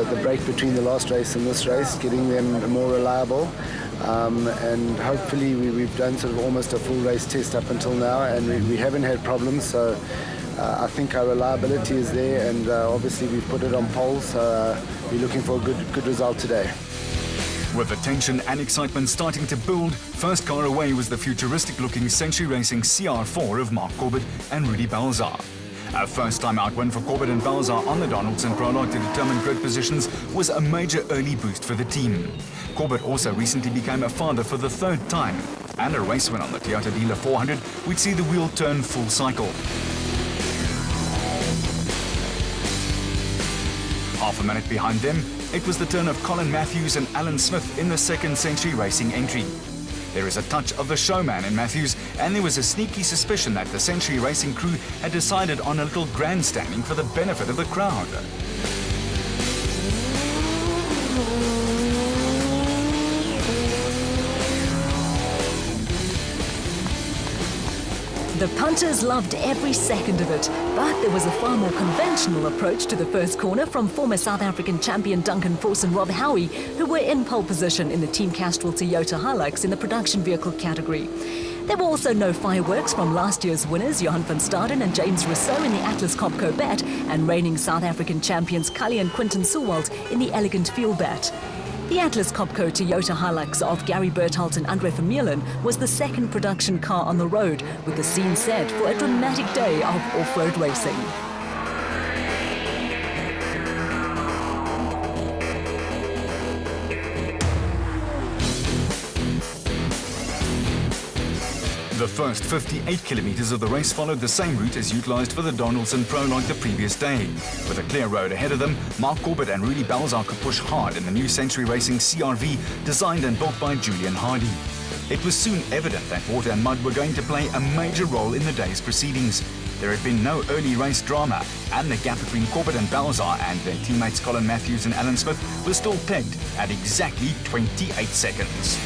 the break between the last race and this race, getting them more reliable. And hopefully we've done sort of almost a full race test up until now, and we haven't had problems, so I think our reliability is there, and obviously we've put it on pole, so we're looking for a good result today. With the tension and excitement starting to build, first car away was the futuristic-looking Century Racing CR4 of Mark Corbett and Rudy Balzar. A first-time out win for Corbett and Balzar on the Donaldson Prologue to determine grid positions was a major early boost for the team. Corbett also recently became a father for the third time, and a race win on the Toyota Dealer 400 would see the wheel turn full cycle. Half a minute behind them, it was the turn of Colin Matthews and Alan Smith in the second Century Racing entry. There is a touch of the showman in Matthews, and there was a sneaky suspicion that the Century Racing crew had decided on a little grandstanding for the benefit of the crowd. The punters loved every second of it, but there was a far more conventional approach to the first corner from former South African champion Duncan Force and Rob Howie, who were in pole position in the Team Castrol Toyota Hilux in the production vehicle category. There were also no fireworks from last year's winners Johan van Staden and James Rousseau in the Atlas Copco Bat, and reigning South African champions Cully and Quinton Sewald in the Elegant Fuel Bat. The Atlas Copco Toyota Hilux of Gary Berthold and Andre Vermeulen was the second production car on the road, with the scene set for a dramatic day of off-road racing. The first 58 kilometers of the race followed the same route as utilised for the Donaldson Prologue the previous day. With a clear road ahead of them, Mark Corbett and Rudy Balzar could push hard in the new Century Racing CRV, designed and built by Julian Hardy. It was soon evident that water and mud were going to play a major role in the day's proceedings. There had been no early race drama, and the gap between Corbett and Balzar and their teammates Colin Matthews and Alan Smith was still pegged at exactly 28 seconds.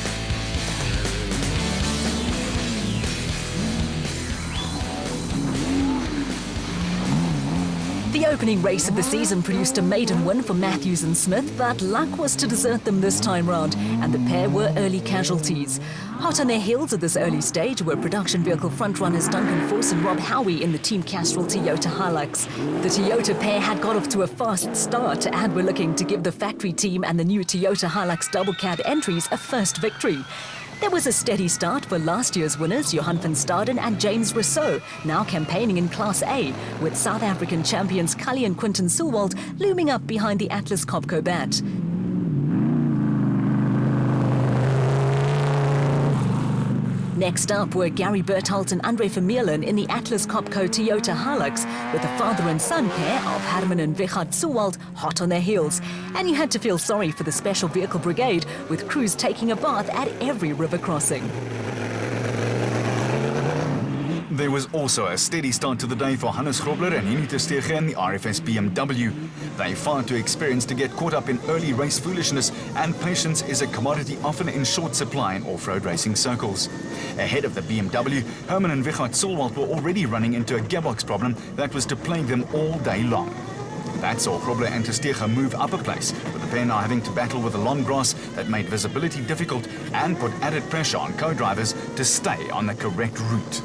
The opening race of the season produced a maiden win for Matthews and Smith, but luck was to desert them this time round, and the pair were early casualties. Hot on their heels at this early stage were production vehicle frontrunners Duncan Force and Rob Howie in the Team Castrol Toyota Hilux. The Toyota pair had got off to a fast start and were looking to give the factory team and the new Toyota Hilux double cab entries a first victory. There was a steady start for last year's winners Johan van Staden and James Rousseau, now campaigning in Class A, with South African champions Cully and Quinton Sewald looming up behind the Atlas Copco Bat. Next up were Gary Berthold and Andre Vermeulen in the Atlas Copco Toyota Hilux, with the father and son pair of Herman and Wichard Sewald hot on their heels. And you had to feel sorry for the Special Vehicle Brigade, with crews taking a bath at every river crossing. There was also a steady start to the day for Hannes Grobler and Henny Terstegen in the RFS BMW. They're far too experienced to get caught up in early race foolishness, and patience is a commodity often in short supply in off-road racing circles. Ahead of the BMW, Herman and Wichard Sewald were already running into a gearbox problem that was to plague them all day long. That saw Grobler and Terstegen move up a place, with the pair now having to battle with the long grass that made visibility difficult and put added pressure on co-drivers to stay on the correct route.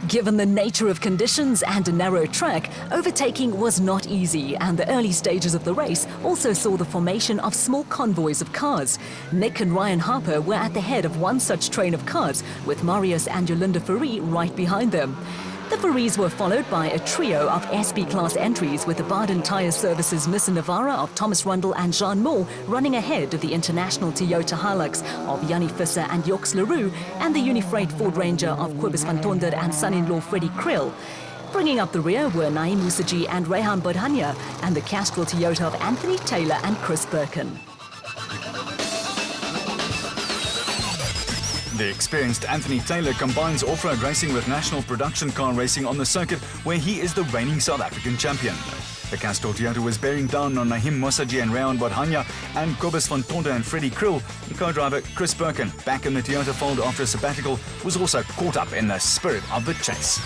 Given the nature of conditions and a narrow track, overtaking was not easy, and the early stages of the race also saw the formation of small convoys of cars. Nick and Ryan Harper were at the head of one such train of cars, with Marius and Yolinda Fourie right behind them. The Fouries were followed by a trio of SP class entries, with the Baden Tyre Services Missa Navarra of Thomas Rundle and Jean Moore running ahead of the International Toyota Hilux of Jannie Visser and Joks Leroux, and the Unifreight Ford Ranger of Kobus van Tonder and son-in-law Freddie Krill. Bringing up the rear were Naeem Musaji and Rehan Bodhania, and the Castrol Toyota of Anthony Taylor and Chris Birkin. The experienced Anthony Taylor combines off-road racing with national production car racing on the circuit, where he is the reigning South African champion. The Castrol Toyota was bearing down on Nahim Mosaji and Rayon Bodhanya, and Kobus van Tonda and Freddie Krill. The co-driver Chris Birkin, back in the Toyota fold after a sabbatical, was also caught up in the spirit of the chase.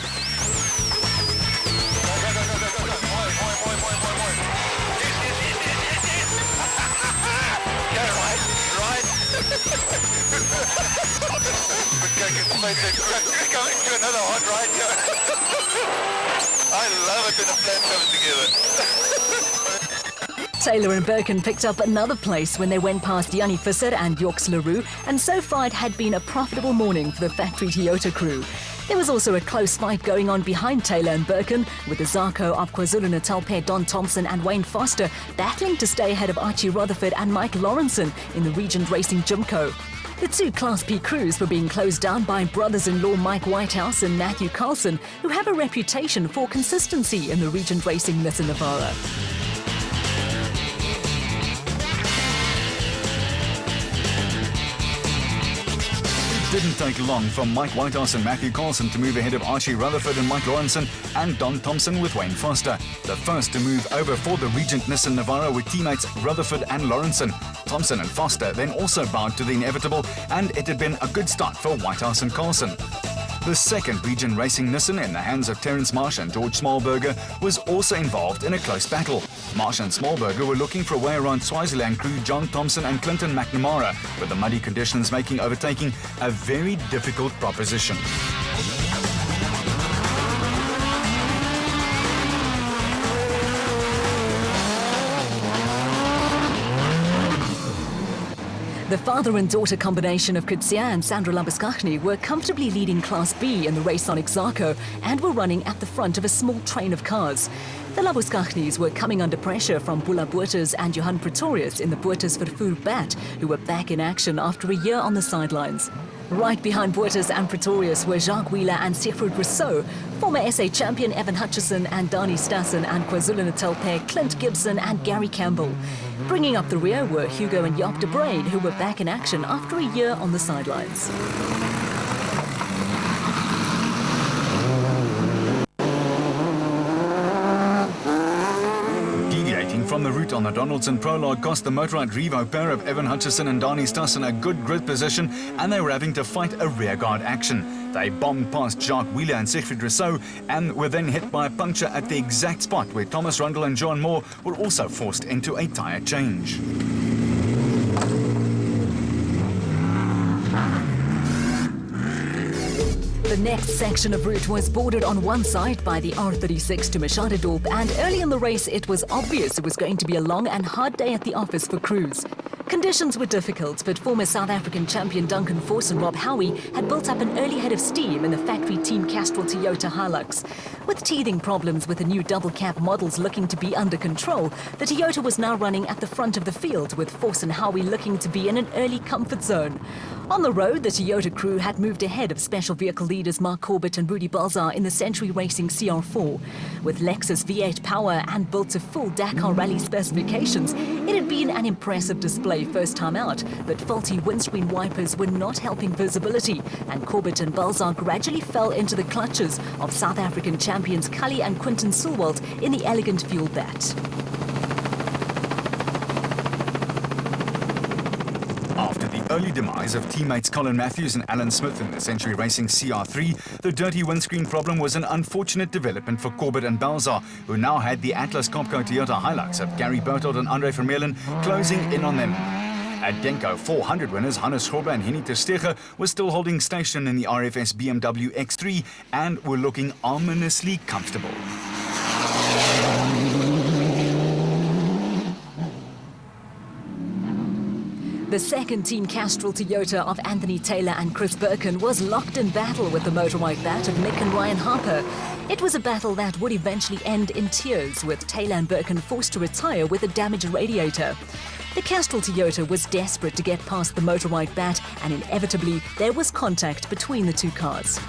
Going to another hot ride here. I love it when the plan comes together. Taylor and Birkin picked up another place when they went past Yanni Visser and Yorks Leroux, and so far it had been a profitable morning for the factory Toyota crew. There was also a close fight going on behind Taylor and Birkin, with the Zarco of KwaZulu-Natal pair Don Thompson and Wayne Foster battling to stay ahead of Archie Rutherford and Mike Lawrenson in the Regent Racing Jimco. The two Class P crews were being closed down by brothers-in-law Mike Whitehouse and Matthew Carlson, who have a reputation for consistency in the Regent Racing Nissan Navara. It didn't take long for Mike Whitehouse and Matthew Carlson to move ahead of Archie Rutherford and Mike Lawrenson and Don Thompson with Wayne Foster. The first to move over for the Regent Nissan Navara were teammates Rutherford and Lawrenson. Thompson and Foster then also bowed to the inevitable, and it had been a good start for Whitehouse and Carlson. The second Regent Racing Nissan, in the hands of Terence Marsh and George Smallberger, was also involved in a close battle. Marsh and Smallberger were looking for a way around Swaziland crew John Thompson and Clinton McNamara, with the muddy conditions making overtaking a very difficult proposition. The father and daughter combination of Kutsia and Sandra Labuskaghni were comfortably leading Class B in the race on Exarco and were running at the front of a small train of cars. The Labuskaghnis were coming under pressure from Bula Buertes and Johan Pretorius in the Buertes Vervoer Bat, who were back in action after a year on the sidelines. Right behind Buertes and Pretorius were Jacques Wheeler and Siegfried Rousseau, former SA champion Evan Hutchison and Dani Stassen, and KwaZulu-Natal pair Clint Gibson and Gary Campbell. Bringing up the rear were Hugo and Jaap de Bruyn, who were back in action after a year on the sidelines. From the route on the Donaldson Prologue cost the Motorrad Revo pair of Evan Hutchison and Dani Stassen a good grid position, and they were having to fight a rearguard action. They bombed past Jacques Wheeler and Siegfried Rousseau and were then hit by a puncture at the exact spot where Thomas Rundle and John Moore were also forced into a tyre change. The next section of route was bordered on one side by the R36 to Machadodorp, and early in the race it was obvious it was going to be a long and hard day at the office for crews. Conditions were difficult, but former South African champion Duncan Force and Rob Howie had built up an early head of steam in the factory team Castrol Toyota Hilux. With teething problems with the new double-cab models looking to be under control, the Toyota was now running at the front of the field, with Force and Howie looking to be in an early comfort zone. On the road, the Toyota crew had moved ahead of special vehicle leaders Mark Corbett and Rudy Balzar in the Century Racing CR4. With Lexus V8 power and built to full Dakar Rally specifications, it had been an impressive display first time out, but faulty windscreen wipers were not helping visibility, and Corbett and Balzar gradually fell into the clutches of South African champions Cully and Quinton Sulwald in the elegant fuel bat. After the early demise of teammates Colin Matthews and Alan Smith in the Century Racing CR3, the dirty windscreen problem was an unfortunate development for Corbett and Balzar, who now had the Atlas Copco Toyota Hilux of Gary Bertold and Andre Vermeulen closing in on them. At Denko, 400 winners Hannes Grobler and Henny ter Steege were still holding station in the RFS BMW X3 and were looking ominously comfortable. The second Team Castrol Toyota of Anthony Taylor and Chris Birkin was locked in battle with the motor white bat of Nick and Ryan Harper. It was a battle that would eventually end in tears, with Taylor and Birkin forced to retire with a damaged radiator. The Castrol Toyota was desperate to get past the motor white bat, and inevitably there was contact between the two cars.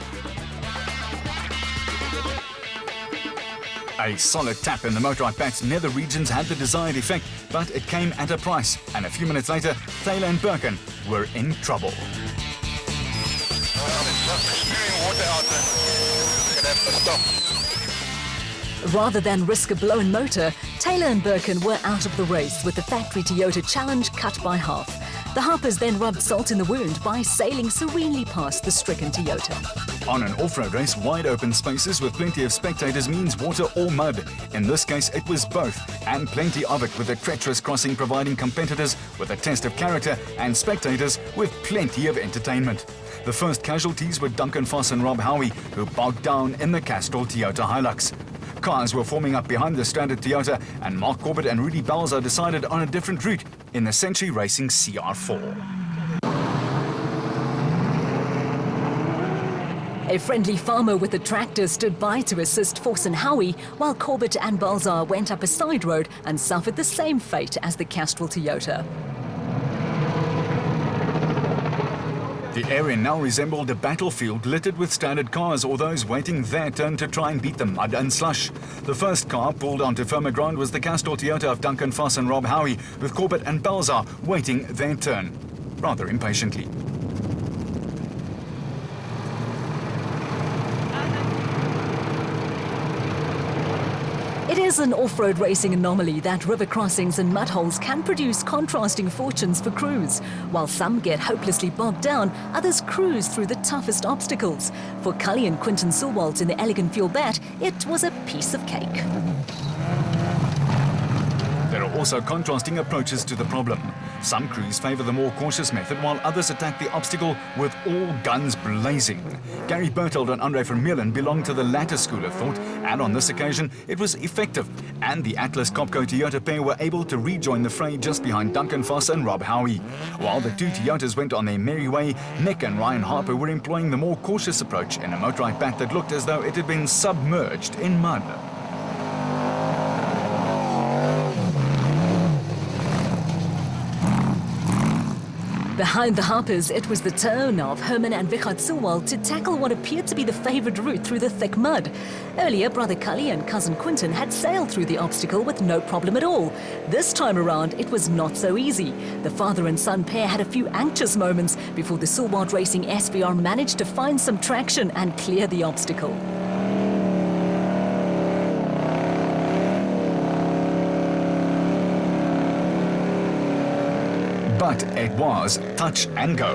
A solid tap in the motorrad bat's nether regions had the desired effect, but it came at a price, and a few minutes later, Taylor and Birkin were in trouble. Spewing water out there. We're gonna have to stop. Rather than risk a blown motor, Taylor and Birkin were out of the race with the factory Toyota Challenge cut by half. The Harpers then rubbed salt in the wound by sailing serenely past the stricken Toyota. On an off-road race, wide open spaces with plenty of spectators means water or mud. In this case, it was both, and plenty of it, with a treacherous crossing providing competitors with a test of character and spectators with plenty of entertainment. The first casualties were Duncan Foss and Rob Howie, who bogged down in the Castrol Toyota Hilux. Cars were forming up behind the stranded Toyota, and Mark Corbett and Rudy Balzer decided on a different route in the Century Racing CR4. A friendly farmer with a tractor stood by to assist Foss and Howie, while Corbett and Balzar went up a side road and suffered the same fate as the Castrol Toyota. The area now resembled a battlefield littered with stranded cars or those waiting their turn to try and beat the mud and slush. The first car pulled onto firmer ground was the Castrol Toyota of Duncan Foss and Rob Howie, with Corbett and Balzar waiting their turn, rather impatiently. It is an off-road racing anomaly that river crossings and mud holes can produce contrasting fortunes for crews. While some get hopelessly bogged down, others cruise through the toughest obstacles. For Cully and Quinton Sulwalt in the Elegant Fuel Bat, it was a piece of cake. There are also contrasting approaches to the problem. Some crews favour the more cautious method, while others attack the obstacle with all guns blazing. Gary Berthold and Andre Vermeulen belong to the latter school of thought, and on this occasion it was effective, and the Atlas Copco Toyota pair were able to rejoin the fray just behind Duncan Foss and Rob Howie. While the two Toyotas went on their merry way, Nick and Ryan Harper were employing the more cautious approach in a motorized bat that looked as though it had been submerged in mud. Behind the Harpers, it was the turn of Herman and Vichard Sulwalt to tackle what appeared to be the favoured route through the thick mud. Earlier, brother Cully and cousin Quinton had sailed through the obstacle with no problem at all. This time around, it was not so easy. The father and son pair had a few anxious moments before the Sulwalt Racing SVR managed to find some traction and clear the obstacle. But it was touch and go.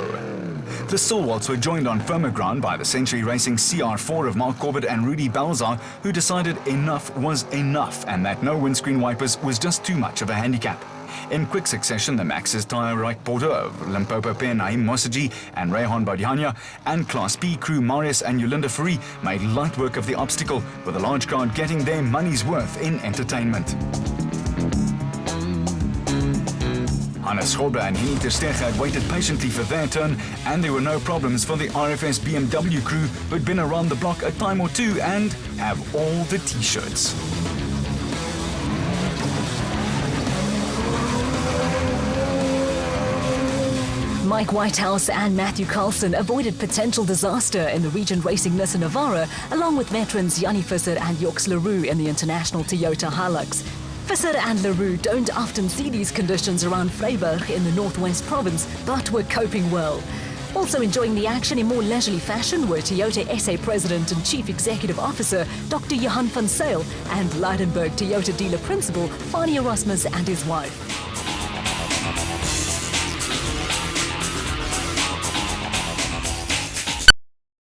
The Sulwalts were joined on firmer ground by the Century Racing CR4 of Mark Corbett and Rudy Balzar, who decided enough was enough and that no windscreen wipers was just too much of a handicap. In quick succession, the Max's tyre right porter of Limpopo pair Naim Mossaji and Rehan Badiania and Class B crew Marius and Yolinda Fourie made light work of the obstacle, with a large crowd getting their money's worth in entertainment. Hannes Grobler and Henny ter Steeg had waited patiently for their turn, and there were no problems for the RFS BMW crew who'd been around the block a time or two and have all the t-shirts. Mike Whitehouse and Matthew Carlson avoided potential disaster in the Regent Racing Nissan Navara, along with veterans Yanni Visser and Joks Leroux in the International Toyota Hilux. Visser and Leroux don't often see these conditions around Vryburg in the Northwest Province, but were coping well. Also enjoying the action in more leisurely fashion were Toyota SA President and Chief Executive Officer Dr. Johan van Zyl and Leidenburg Toyota Dealer Principal Fani Erasmus and his wife.